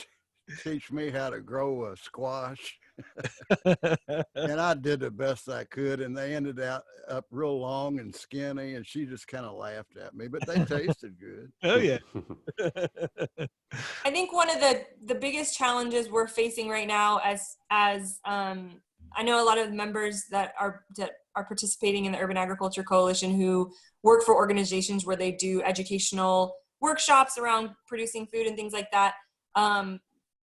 teach me how to grow a squash. And I did the best I could, and they ended up real long and skinny, and she just kind of laughed at me, but they tasted good. Oh, yeah. I think one of the biggest challenges we're facing right now, as I know a lot of members that are participating in the Urban Agriculture Coalition who work for organizations where they do educational workshops around producing food and things like that.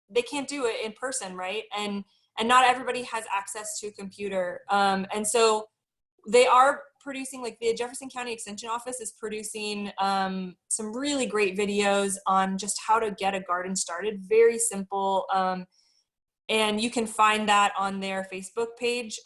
They can't do it in person, right? And not everybody has access to a computer. And so they are producing, like the Jefferson County Extension Office is producing some really great videos on just how to get a garden started. Very simple. And you can find that on their Facebook page.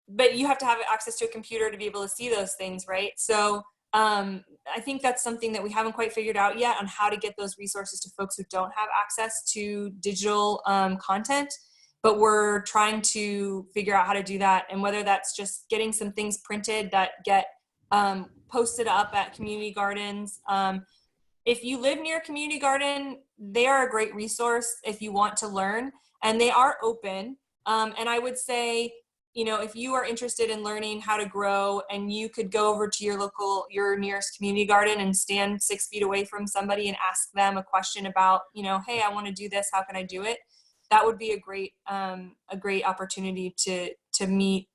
But you have to have access to a computer to be able to see those things, right? So I think that's something that we haven't quite figured out yet, on how to get those resources to folks who don't have access to digital content. But we're trying to figure out how to do that, and whether that's just getting some things printed that get posted up at community gardens. If you live near a community garden, they are a great resource if you want to learn, and they are open. And I would say, if you are interested in learning how to grow, and you could go over to your nearest community garden and stand 6 feet away from somebody and ask them a question about, hey, I want to do this. How can I do it? That would be a great opportunity to meet,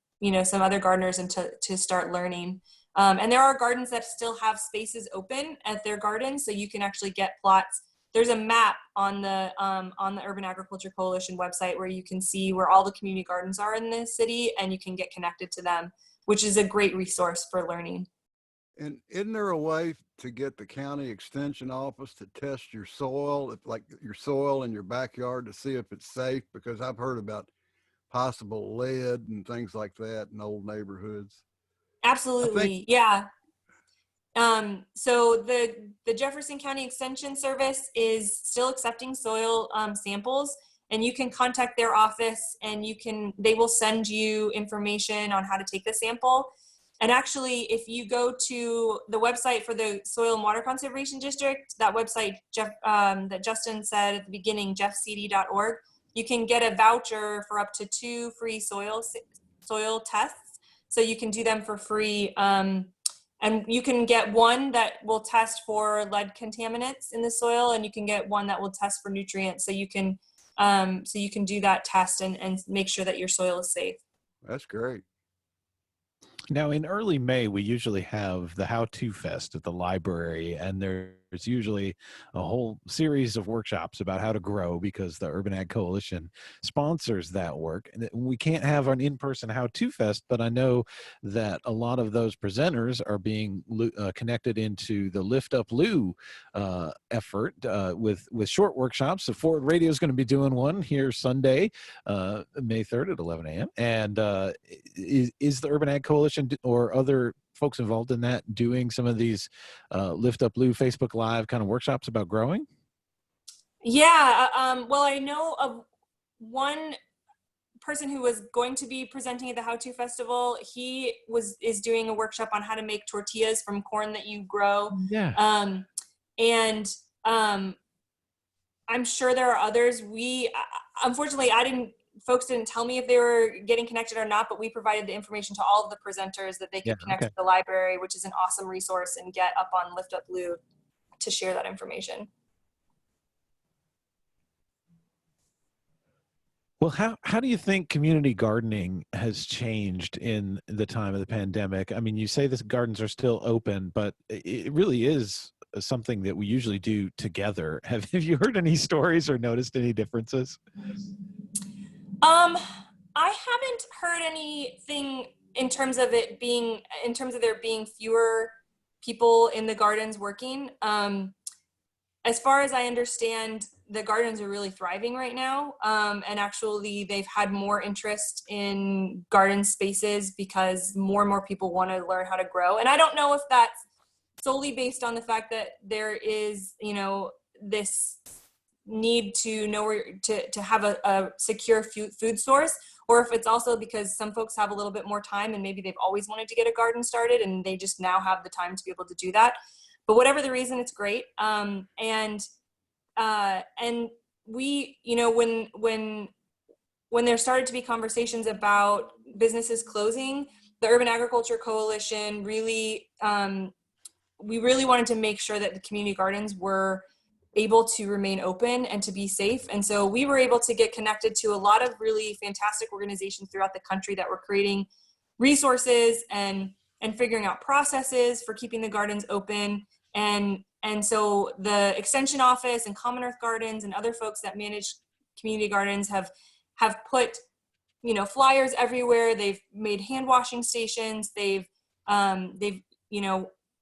some other gardeners and to start learning. And there are gardens that still have spaces open at their gardens, so you can actually get plots. There's a map on the Urban Agriculture Coalition website where you can see where all the community gardens are in the city, and you can get connected to them, which is a great resource for learning. And isn't there a way to get the county extension office to test your soil, like your soil in your backyard, to see if it's safe? Because I've heard about possible lead and things like that in old neighborhoods. Absolutely. Yeah. So the Jefferson County Extension Service is still accepting soil samples, and you can contact their office, and they will send you information on how to take the sample. And actually, if you go to the website for the Soil and Water Conservation District, that website that Justin said at the beginning, jeffcd.org, you can get a voucher for up to 2 free soil tests. So you can do them for free. And you can get one that will test for lead contaminants in the soil, and you can get one that will test for nutrients. So you can do that test and make sure that your soil is safe. That's great. Now, in early May, we usually have the How To Fest at the library, and there's usually a whole series of workshops about how to grow because the Urban Ag Coalition sponsors that work. And we can't have an in-person How To Fest, but I know that a lot of those presenters are being connected into the Lift Up Lou effort with short workshops. So Forward Radio is going to be doing one here Sunday, May 3rd at 11 a.m. And is the Urban Ag Coalition or other folks involved in that doing some of these Lift Up Lou Facebook Live kind of workshops about growing? Yeah, well, I know of one person who was going to be presenting at the How To Festival. He is doing a workshop on how to make tortillas from corn that you grow. Yeah. I'm sure there are others. Unfortunately, folks didn't tell me if they were getting connected or not, but we provided the information to all of the presenters that they could connect with the library, which is an awesome resource, and get up on Lift Up Lou to share that information. Well, how do you think community gardening has changed in the time of the pandemic? I mean, you say the gardens are still open, but it really is something that we usually do together. Have you heard any stories or noticed any differences? I haven't heard anything in terms of there being fewer people in the gardens working. As far as I understand, the gardens are really thriving right now. And actually they've had more interest in garden spaces because more and more people want to learn how to grow. And I don't know if that's solely based on the fact that there is, this need to know where to have a secure food source, or if it's also because some folks have a little bit more time and maybe they've always wanted to get a garden started and they just now have the time to be able to do that. But whatever the reason, it's great. And we, when there started to be conversations about businesses closing, the Urban Agriculture Coalition really, we really wanted to make sure that the community gardens were able to remain open and to be safe. And so we were able to get connected to a lot of really fantastic organizations throughout the country that were creating resources and figuring out processes for keeping the gardens open. And so the Extension Office and Common Earth Gardens and other folks that manage community gardens have put, flyers everywhere. They've made hand washing stations. They've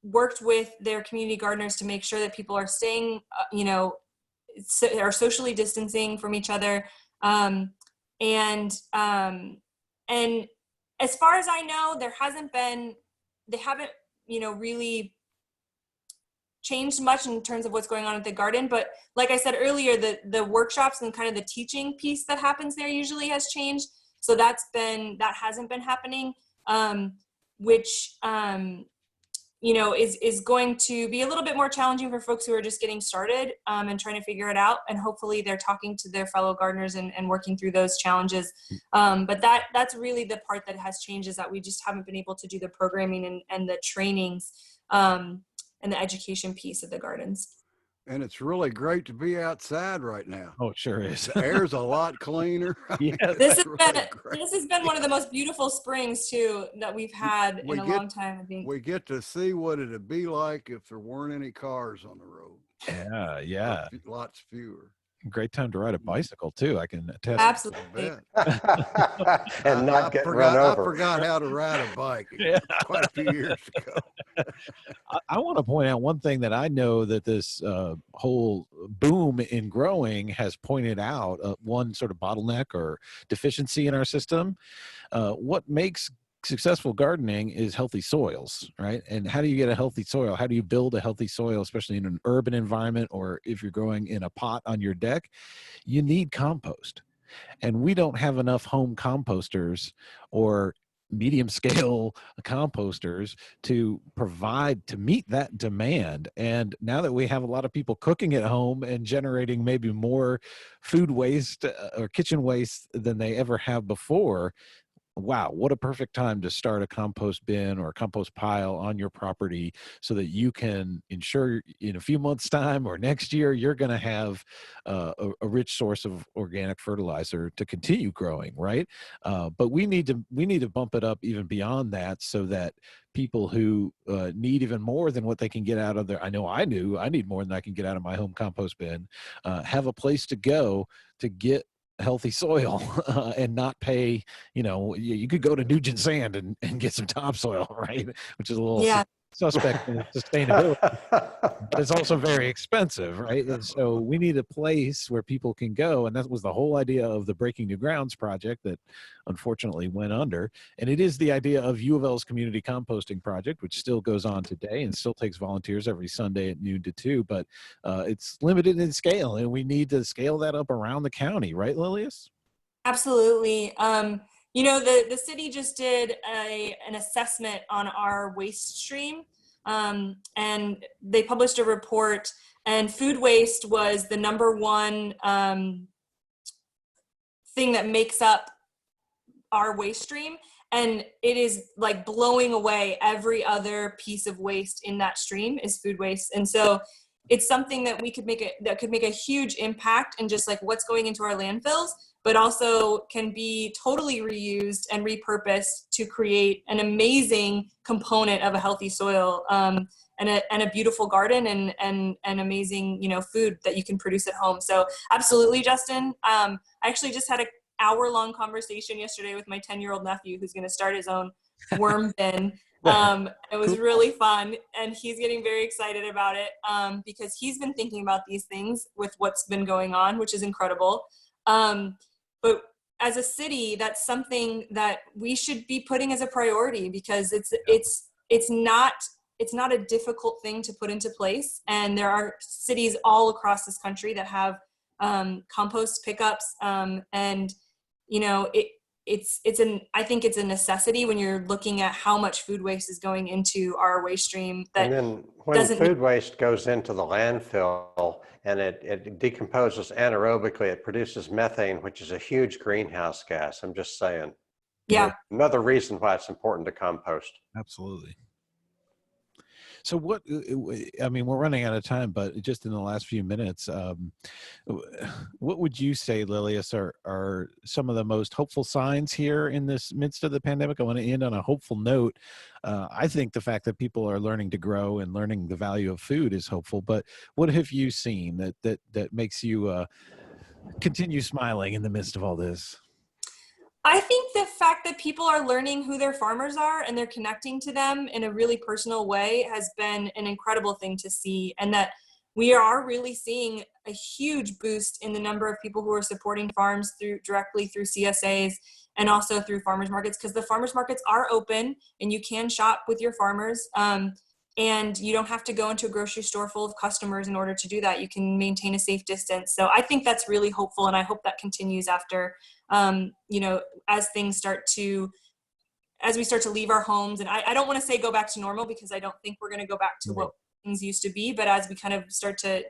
worked with their community gardeners to make sure that people are staying, are socially distancing from each other. And as far as I know, they haven't, really changed much in terms of what's going on at the garden. But like I said earlier, the workshops and kind of the teaching piece that happens there usually has changed. So that hasn't been happening, which, is going to be a little bit more challenging for folks who are just getting started and trying to figure it out. And hopefully they're talking to their fellow gardeners and working through those challenges. But that's really the part that has changed, is that we just haven't been able to do the programming and the trainings and the education piece of the gardens. And it's really great to be outside right now. Oh, it sure is. The air's a lot cleaner. Yeah. This has been one of the most beautiful springs too that we've had in a long time, I think. We get to see what it'd be like if there weren't any cars on the road. Yeah. Lots fewer. Great time to ride a bicycle too, I can attest. Absolutely. And not get run over. I forgot how to ride a bike quite a few years ago. I want to point out one thing that I know that this whole boom in growing has pointed out, one sort of bottleneck or deficiency in our system. What makes successful gardening is healthy soils, right? And how do you get a healthy soil? How do you build a healthy soil, especially in an urban environment, or if you're growing in a pot on your deck? You need compost. And we don't have enough home composters or medium scale composters to meet that demand. And now that we have a lot of people cooking at home and generating maybe more food waste or kitchen waste than they ever have before, wow, what a perfect time to start a compost bin or a compost pile on your property so that you can ensure in a few months' time or next year, you're going to have a rich source of organic fertilizer to continue growing, right? But we need to bump it up even beyond that so that people who need even more than what they can get out of their, I know I need more than I can get out of my home compost bin, have a place to go to get healthy soil and not pay, you could go to Nugent Sand and get some topsoil, right? Which is a little suspect in sustainability, but it's also very expensive, right? And so we need a place where people can go. And that was the whole idea of the Breaking New Grounds project that unfortunately went under. And it is the idea of U of L's community composting project, which still goes on today and still takes volunteers every Sunday at noon to 2, but it's limited in scale and we need to scale that up around the county, right, Lilias? Absolutely. The city just did an assessment on our waste stream, and they published a report, and food waste was the number one thing that makes up our waste stream. And it is like blowing away every other piece of waste in that stream is food waste. And so it's something that that could make a huge impact in just like what's going into our landfills, but also can be totally reused and repurposed to create an amazing component of a healthy soil, and a beautiful garden and amazing, food that you can produce at home. So absolutely, Justin. I actually just had an hour-long conversation yesterday with my 10-year-old nephew who's going to start his own worm bin. It was really fun, and he's getting very excited about it because he's been thinking about these things with what's been going on, which is incredible. But as a city, that's something that we should be putting as a priority because it's not a difficult thing to put into place. And there are cities all across this country that have compost pickups, and I think it's a necessity when you're looking at how much food waste is going into our waste stream. And then when food waste goes into the landfill and it decomposes anaerobically, it produces methane, which is a huge greenhouse gas. I'm just saying. Yeah. Another reason why it's important to compost. Absolutely. So we're running out of time, but just in the last few minutes, what would you say, Lilias, are some of the most hopeful signs here in this midst of the pandemic? I want to end on a hopeful note. I think the fact that people are learning to grow and learning the value of food is hopeful, but what have you seen that makes you continue smiling in the midst of all this? I think the fact that people are learning who their farmers are and they're connecting to them in a really personal way has been an incredible thing to see, and that we are really seeing a huge boost in the number of people who are supporting farms directly through CSAs and also through farmers markets, because the farmers markets are open and you can shop with your farmers. And you don't have to go into a grocery store full of customers in order to do that. You can maintain a safe distance. So I think that's really hopeful, and I hope that continues after, as we start to leave our homes. And I don't want to say go back to normal, because I don't think we're going to go back to what things used to be. But as we kind of start to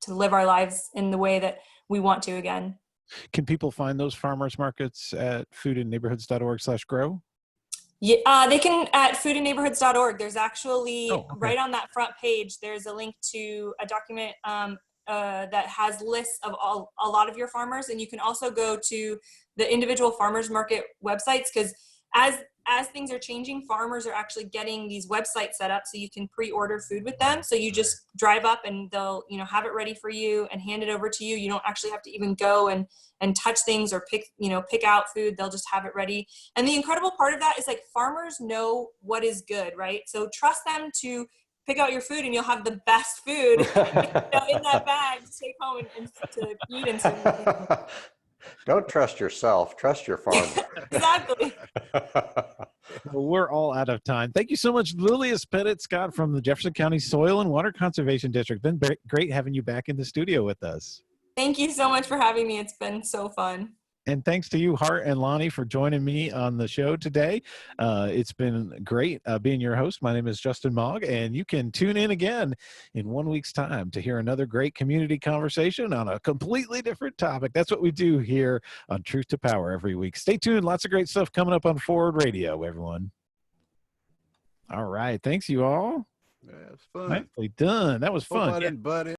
live our lives in the way that we want to again. Can people find those farmers markets at foodandneighborhoods.org/grow? Yeah, they can at foodandneighborhoods.org. There's actually right on that front page, there's a link to a document that has lists of a lot of your farmers. And you can also go to the individual farmers market websites, because as things are changing, farmers are actually getting these websites set up so you can pre-order food with them. So you just drive up and they'll, have it ready for you and hand it over to you. You don't actually have to even go and touch things or pick out food. They'll just have it ready. And the incredible part of that is, like, farmers know what is good, right? So trust them to pick out your food and you'll have the best food in that bag to take home and to eat. And to, Don't trust yourself, trust your farmer. Exactly. Well, we're all out of time. Thank you so much, Lilias Pettit-Scott from the Jefferson County Soil and Water Conservation District. Been great having you back in the studio with us. Thank you so much for having me. It's been so fun. And thanks to you, Hart and Lonnie, for joining me on the show today. It's been great being your host. My name is Justin Mogg, and you can tune in again in 1 week's time to hear another great community conversation on a completely different topic. That's what we do here on Truth to Power every week. Stay tuned. Lots of great stuff coming up on Forward Radio, everyone. All right. Thanks, you all. Yeah, it's fun. Nicely done. That was Hope I fun. didn't butt in.